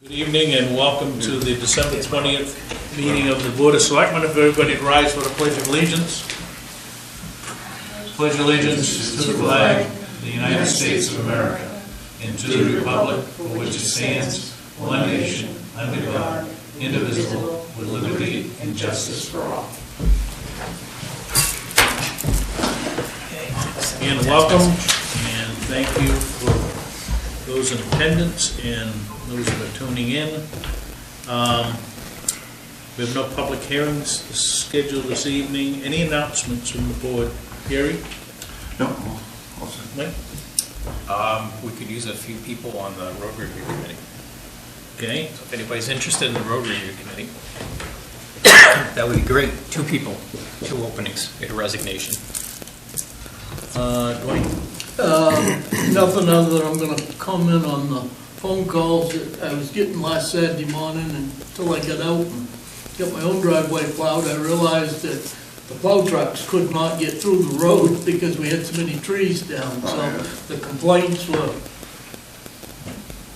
Good evening and welcome to the December 20th meeting of the Board of Selectmen. If everybody would rise for the Pledge of Allegiance. Pledge allegiance to the flag of the United States of America and to the republic for which it stands, one nation, under God, indivisible, with liberty and justice for all. And welcome and thank you for those in attendance and those that are tuning in. We have no public hearings scheduled this evening. Any announcements from the board? Gary? No. Mike? We could use a few people on the road review committee. Okay. So if anybody's interested in the road review committee, that would be great. 2 people, 2 openings, get a resignation. Dwayne? Nothing other than I'm going to comment on the phone calls that I was getting last Saturday morning until I got out and got my own driveway plowed. I realized that the plow trucks could not get through the road because we had so many trees down. So the complaints were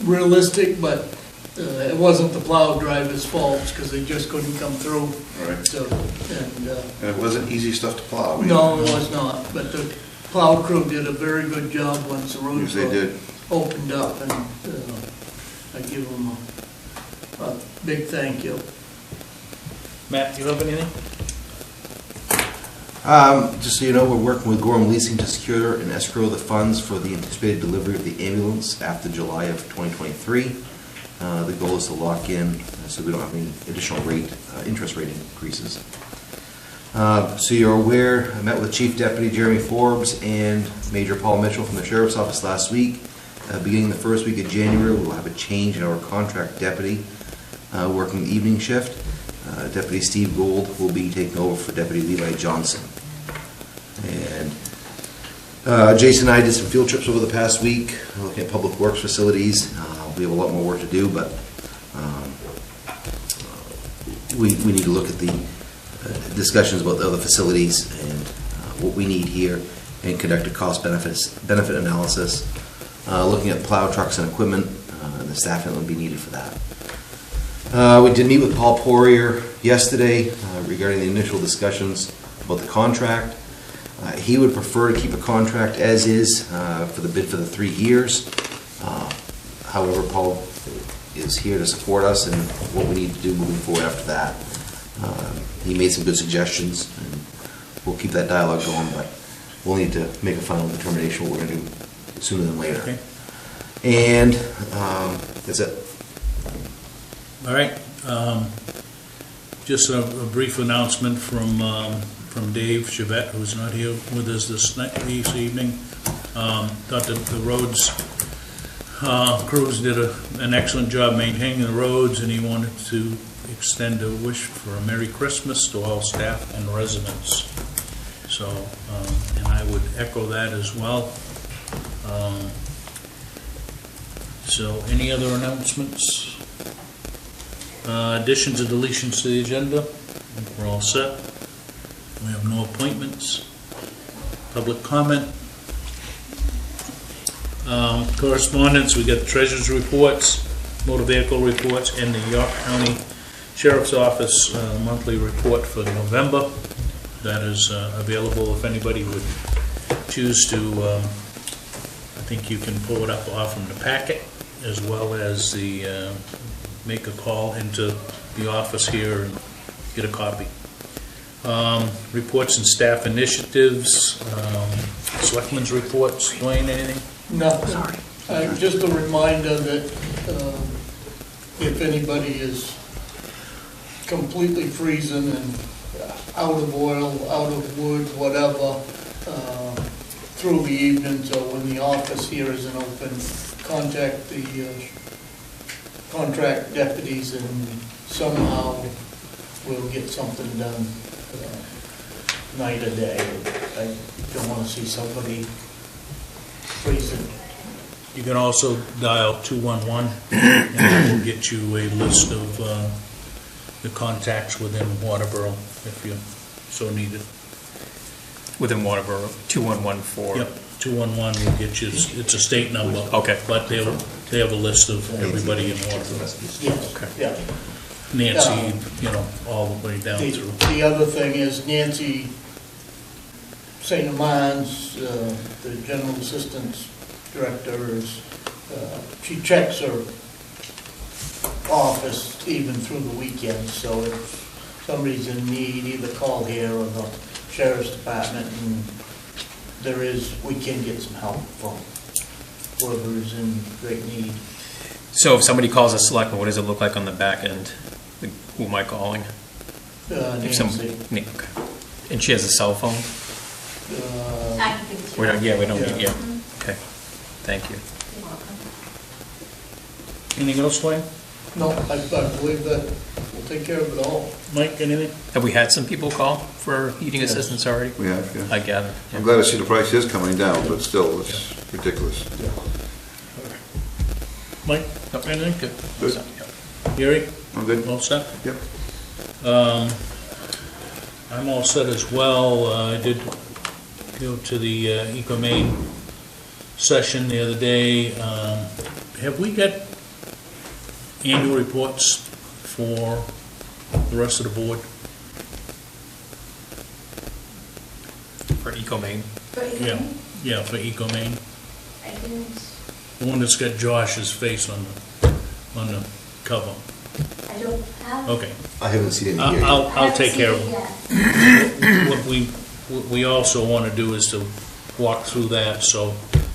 realistic, but it wasn't the plow driver's fault because they just couldn't come through. Right. So, and it wasn't easy stuff to plow. no, it was not. But the plow crew did a very good job once the roads opened up, and I give them a big thank you. Matt, do you have anything? Just so you know, we're working with Gorham Leasing to secure and escrow the funds for the anticipated delivery of the ambulance after July of 2023. The goal is to lock in so we don't have any additional interest rate increases. So you're aware, I met with Chief Deputy Jeremy Forbes and Major Paul Mitchell from the Sheriff's Office last week. Beginning the first week of January, we'll have a change in our contract deputy working the evening shift. Deputy Steve Gold will be taking over for Deputy Levi Johnson. And Jason and I did some field trips over the past week, looking at public works facilities. We have a lot more work to do, but we need to look at the discussions about the other facilities and what we need here and conduct a cost-benefit analysis, looking at plow trucks and equipment and the staffing that would be needed for that. We did meet with Paul Poirier yesterday regarding the initial discussions about the contract. He would prefer to keep a contract as is for the bid for the 3 years. However, Paul is here to support us and what we need to do moving forward after that. He made some good suggestions, and we'll keep that dialogue going, but we'll need to make a final determination what we're going to do sooner than later. Okay. And that's it. All right. Just a brief announcement from Dave Chavette, who's not here with us this evening. Thought that the roads crews did an excellent job maintaining the roads, and he wanted to extend a wish for a Merry Christmas to all staff and residents. So, and I would echo that as well. So, any other announcements? Additions or deletions to the agenda? I think we're all set. We have no appointments. Public comment. Correspondence, we got treasurer's reports, motor vehicle reports, and the York County Sheriff's Office monthly report for November. That is available if anybody would choose to. I think you can pull it up off from the packet, as well as the make a call into the office here and get a copy. Reports and staff initiatives, Selectmen's reports. Dwayne, anything? Nothing. Just a reminder that if anybody is completely freezing and out of oil, out of wood, whatever, through the evenings or when the office here isn't open, contact the contract deputies and somehow we'll get something done night or day. I don't want to see somebody freezing. You can also dial 211 and that will get you a list of the contacts within Waterboro if you so need it. Within Waterboro, 2114. Yep. 211 will get you, it's a state number. Okay. But they have a list of everybody in Waterboro. Yes, yeah. Nancy, all the way down through. The other thing is Nancy St. Amans, the general assistance director, she checks her office even through the weekends, so if somebody's in need, either call here or the sheriff's department, and we can get some help from whoever is in great need. So if somebody calls a selectman, what does it look like on the back end? Like, who am I calling? If Nancy. Okay. And she has a cell phone? I can give it to you. We don't Yeah. need, okay, thank you. You're welcome. Anything else, Wayne? No, I believe that we'll take care of it all. Mike, anything? Have we had some people call for heating Yes. assistance already? We have, yeah. I gather. I'm glad to see the price is coming down, but still, it's ridiculous. Mike, Nope. anything? Good. Good. Yeah. Gary, I'm good? all set? Yep. I'm all set as well. I did go to the EcoMaine session the other day. Have we got annual reports for the rest of the board? For EcoMaine? But Yeah, yeah, for EcoMaine. I didn't, The one that's got Josh's face on the cover. I don't have. Okay, I haven't seen any here yet. I'll take care of it. it. What we also want to do is to walk through that, so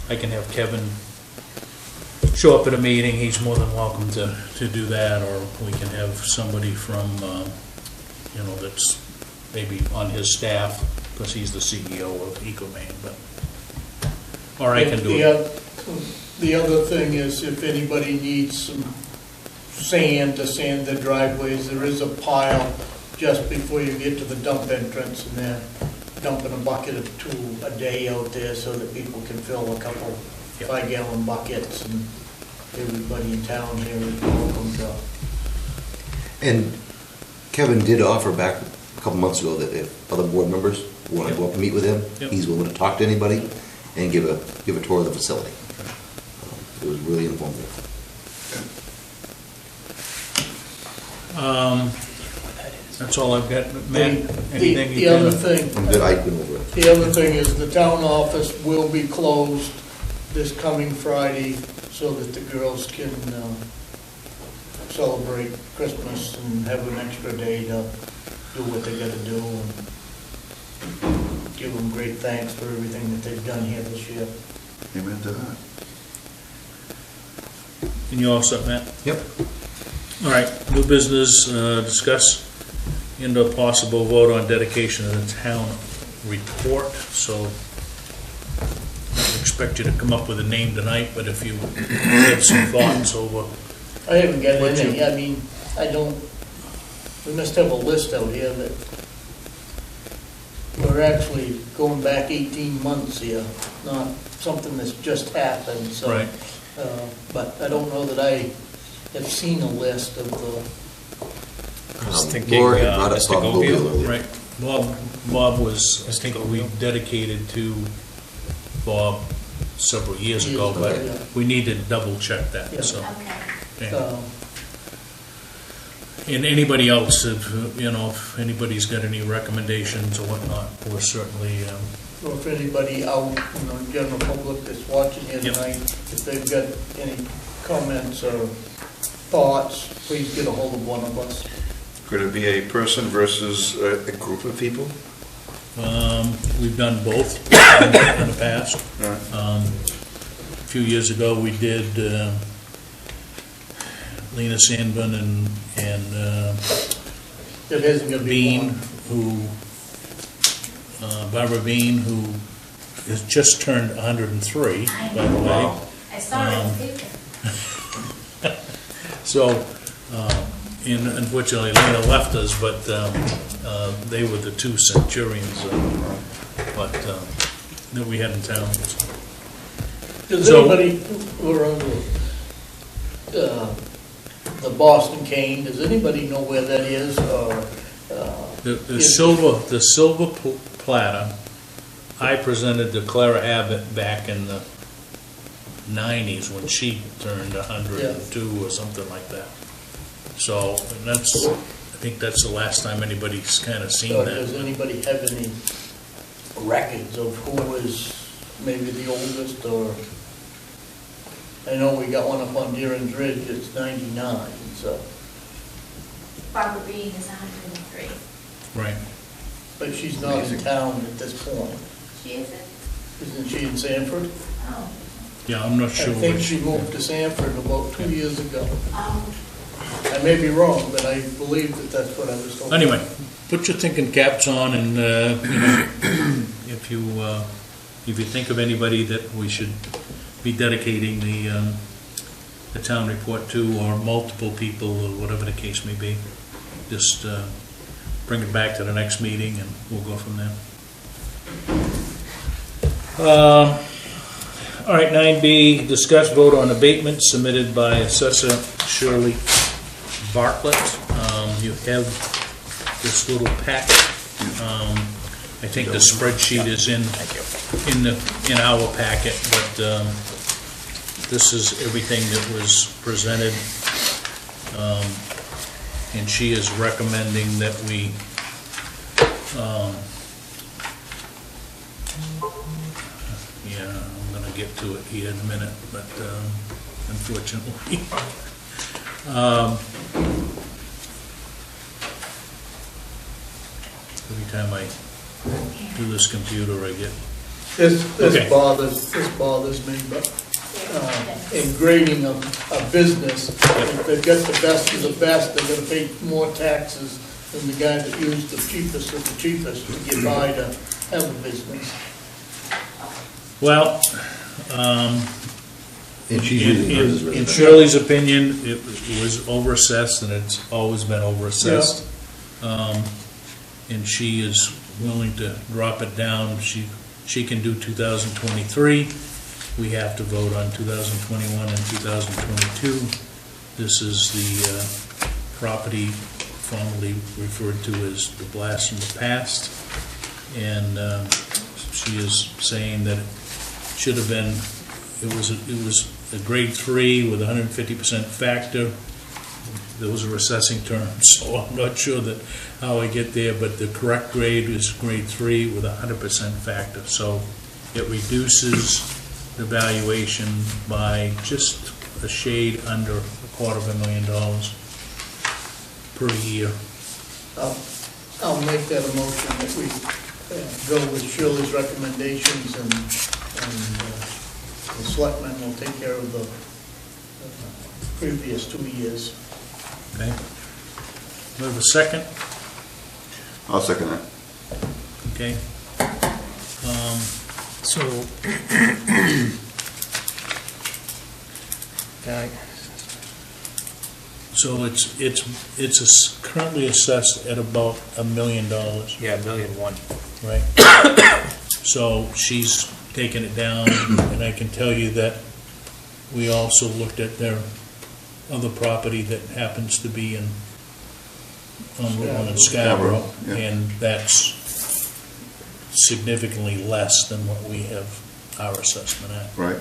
I can have Kevin show up at a meeting. He's more than welcome to do that, or we can have somebody from, that's maybe on his staff, because he's the CEO of EcoMaine, but, or I can do it. The other thing is, if anybody needs some sand to sand their driveways, there is a pile just before you get to the dump entrance, and they're dumping a bucket of 2 a day out there so that people can fill a couple Yep. 5-gallon buckets, and everybody in town here is welcome to. And Kevin did offer back a couple months ago that if other board members want to go up and meet with him, Yep. he's willing to talk to anybody and give a tour of the facility. It was really informative. That's all I've got. Matt, anything The you other can? thing, I'm good, I've been over it. the other thing is the town office will be closed this coming Friday so that the girls can celebrate Christmas and have an extra day to do what they gotta do, and give them great thanks for everything that they've done here this year. Amen to that. And you all set, Matt? Yep. All right, new business, discuss and/or possible vote on dedication of the town report. So I expect you to come up with a name tonight, but if you have some thoughts over, I haven't got What'd any, you- I mean, we must have a list out here that we're actually going back 18 months here, not something that's just happened, so. right, But I don't know that I have seen a list of the, I was thinking, Laura had brought up Mr. Bob Gobiel Gobiel. earlier. right. Bob was, I think we dedicated to Bob several years ago, Years but ago, yeah. we need to double check Yeah. that, so. Okay. okay. And anybody else, if anybody's got any recommendations or whatnot, we're certainly, or if anybody out, general public that's watching here Yep. tonight, if they've got any comments or thoughts, please get a hold of one of us. Could it be a person versus a group of people? we've done both in the past. Right. A few years ago, we did Lena Sandman and It isn't gonna be Bean, one. Barbara Bean, who has just turned 103, by the way. I saw it in the paper. So, and unfortunately, Lena left us, but they were the 2 centurions that we had in town. Does So- anybody, we're on the Boston cane, does anybody know where that is, or? The silver platter I presented to Clara Abbott back in the 90s when she turned 102 or something like that. So, and that's, I think that's the last time anybody's kind of seen So that. does anybody have any records of who is maybe the oldest, or, I know we got one up on Deering's Ridge, it's 99, so, Barbara Green is 103. Right. but she's not in town at this point. She isn't? Isn't she in Sanford? Oh. Yeah, I'm not I sure think which. she moved to Sanford about 2 years ago. Oh. I may be wrong, but I believe that that's what I was told. Anyway, put your thinking caps on, and you know, if you think of anybody that we should be dedicating the town report to, or multiple people, or whatever the case may be, just bring it back to the next meeting, and we'll go from there. All right, 9B, discuss vote on abatement submitted by Assessor Shirley Bartlett. You have this little pack. I think the spreadsheet is in our packet, but this is everything that was presented. And she is recommending that we yeah, I'm gonna get to it here in a minute, but unfortunately. Every time I do this computer, I get, This Okay. bothers me, but in grading a business, if they've got the best of the best, they're gonna pay more taxes than the guy that used the cheapest of the cheapest to get by to have a business. well, And she's using hers as in residential. Shirley's opinion, it was overassessed, and it's always been overassessed. And she is willing to drop it down. She can do 2023. We have to vote on 2021 and 2022. This is the property formerly referred to as the blast from the past. And she is saying that it should have been, it was a grade 3 with 150% factor. Those are assessing terms, so I'm not sure that how I get there, but the correct grade is grade 3 with 100% factor. So it reduces the valuation by just a shade under $250,000 per year. I'll make that a motion that we go with Shirley's recommendations, and the selectmen will take care of the previous 2 years. Okay? Do we have a second? I'll second that. Okay. So, So it's currently assessed at about $1 million, yeah, $1,000,001. right? So she's taken it down, and I can tell you that we also looked at their other property that happens to be on Scarborough, Yeah. and that's significantly less than what we have our assessment at. Right.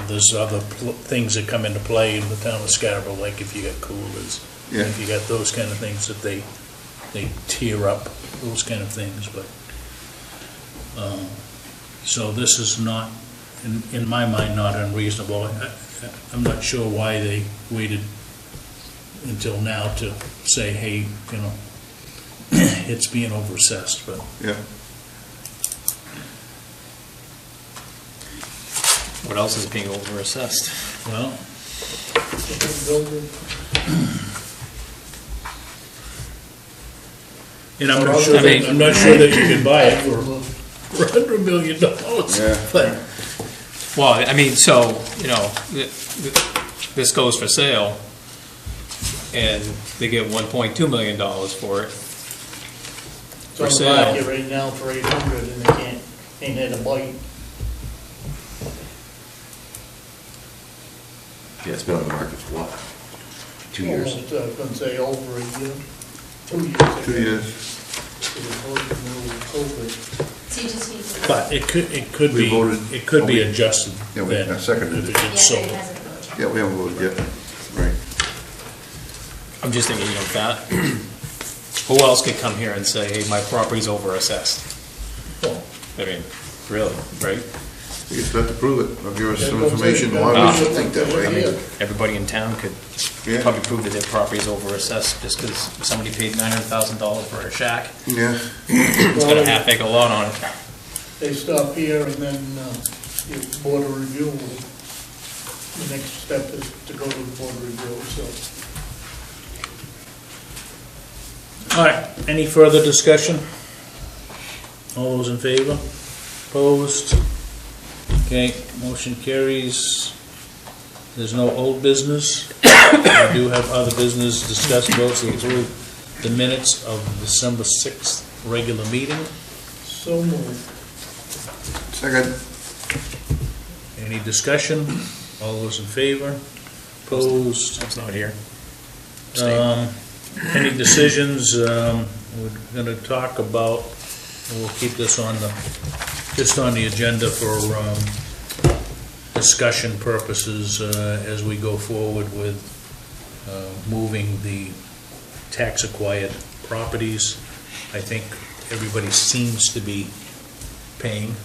There's other things that come into play in the town of Scarborough, like if you got coolers, Yeah. if you got those kind of things that they tear up, those kind of things, but, so this is not, in my mind, not unreasonable. I'm not sure why they waited until now to say, hey, you know, it's being overassessed, but Yeah. What else is being overassessed? well, and I'm not sure, I mean- I'm not sure that you can buy it for $100 million. Yeah. But, Well, I mean, so, you know, this goes for sale, and they get $1.2 million for it. It's For on the sale. market right now for 800, and they ain't had a bite. Yeah, it's been on the market for what? 2 years? Almost, I was gonna say over a year, 2 years. 2 years. It was over the middle of COVID. So you just need to But it could We be, voted. it could be adjusted Yeah, we then. seconded if it. gets Yeah, but sold. it hasn't voted. Yeah, we haven't voted yet. Right. I'm just thinking, that, who else could come here and say, hey, my property's over-assessed? Well, I mean, really, right? You just have to prove it. I'll give us some Yeah, don't say information you why gotta we prove think that it. way. Yeah. Everybody in town could Yeah. probably prove that their property's over-assessed just because somebody paid $900,000 for a shack. Yeah. It's got a half-acre lot on it. They stop here and then your board of review will, the next step is to go to the board of review, so. all right, any further discussion? All those in favor? Opposed? Okay, motion carries. There's no old business. We do have other business, discuss votes to approve the minutes of December 6th regular meeting. So moved. Second. Any discussion? All those in favor? Opposed? It's not here. Any decisions, we're gonna talk about, and we'll keep this on just on the agenda for, discussion purposes, as we go forward with, moving the tax-acquired properties. I think everybody seems to be paying,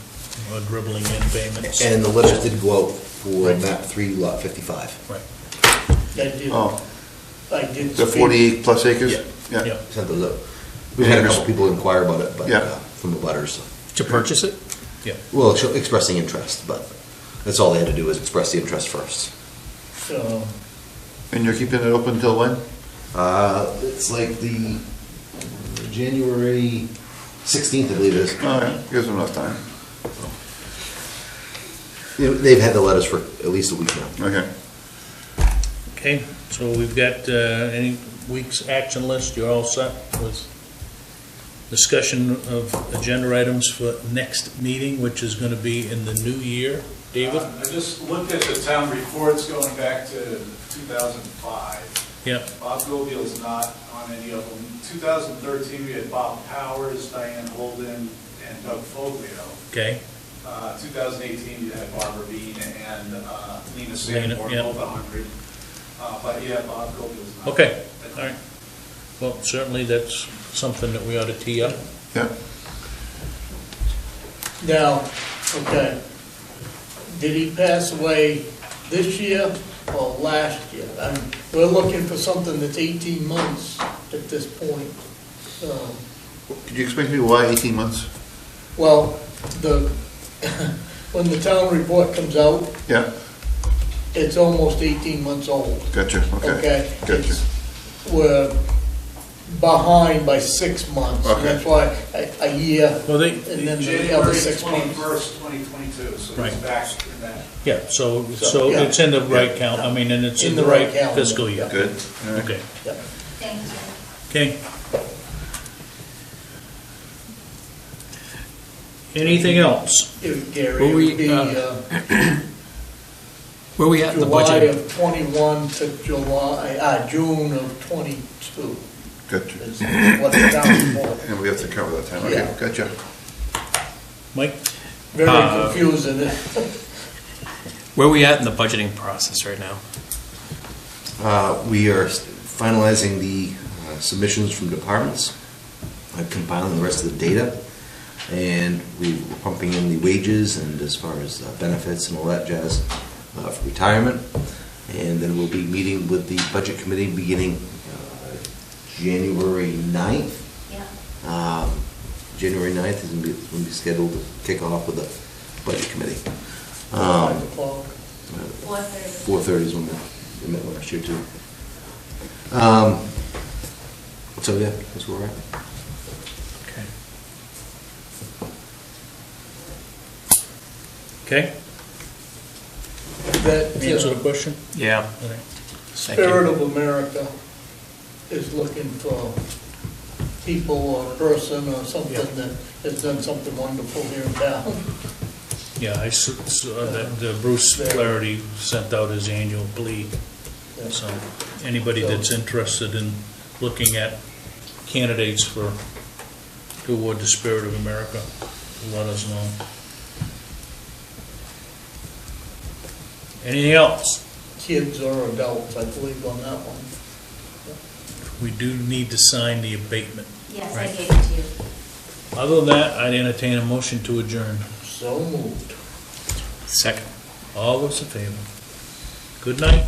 or dribbling in payments. And the letters did go out for Right. map 3, lot 55. Right, I did The speak. 48 plus acres? Yeah. yeah. Sent those out. We've had a couple people inquire about it, but, Yeah. from the letters. To purchase it? Well, expressing interest, but that's all they had to do was express the interest first. And you're keeping it open until when? It's like the January 16th, I believe it is. All right, gives them enough time. You know, they've had the letters for at least a week now. Okay. Okay, so we've got, any week's action list, you're all set with discussion of agenda items for next meeting, which is gonna be in the new year. David? I just looked at the town reports going back to 2005. Yeah, Bob Gobiel's not on any of them. 2013, we had Bob Powers, Diane Holden, and Doug Foglio. okay, 2018, you had Barbara Bean and Lena Lena, Sanborn, yeah. both 100. But yeah, Bob Gobiel's not. okay, all right. Well, certainly that's something that we ought to tee up. Yeah. Now, okay, did he pass away this year or last year? We're looking for something that's 18 months at this point. Could you explain to me why 18 months? Well, when the town report comes out, Yeah, it's almost 18 months old, gotcha, okay. okay? Gotcha. It's- We're behind by 6 months. Okay. That's why a year, Well, they, and then the other January 6 months. 21st, 2022, so Right. it's back in that. yeah, so yeah. it's in the right count, I mean, and it's in the right calendar. fiscal year. Good, all right. Okay, Yeah. Thank you. okay. Anything else? Gary, Will it we, would be Where we at in the July budget? of 21 to June of 22 Gotcha. is what the town's for. And we have to cover that time, okay, Yeah. gotcha. Mike? Very confusing. Where we at in the budgeting process right now? We are finalizing the submissions from departments, compiling the rest of the data, and we're pumping in the wages and as far as benefits and all that jazz for retirement. And then we'll be meeting with the budget committee beginning January 9th. Yeah. January 9th is going to be scheduled to kick off with the budget committee. 5 o'clock. 4:30. 4:30 is when we met last year too. So yeah, that's where we're at. Okay, That answer the question? Yeah. All right. Thank you. Spirit of America is looking for people or a person or something that has done something wonderful here in town. Yeah, I saw that Bruce Flaherty sent out his annual plea, so anybody that's interested in looking at candidates to award the Spirit of America, let us know. Anything else? Kids or adults, I believe, on that one. We do need to sign the abatement. Yes, I Right. gave it to you. Other than that, I'd entertain a motion to adjourn. So moved. Second. All those in favor? Good night.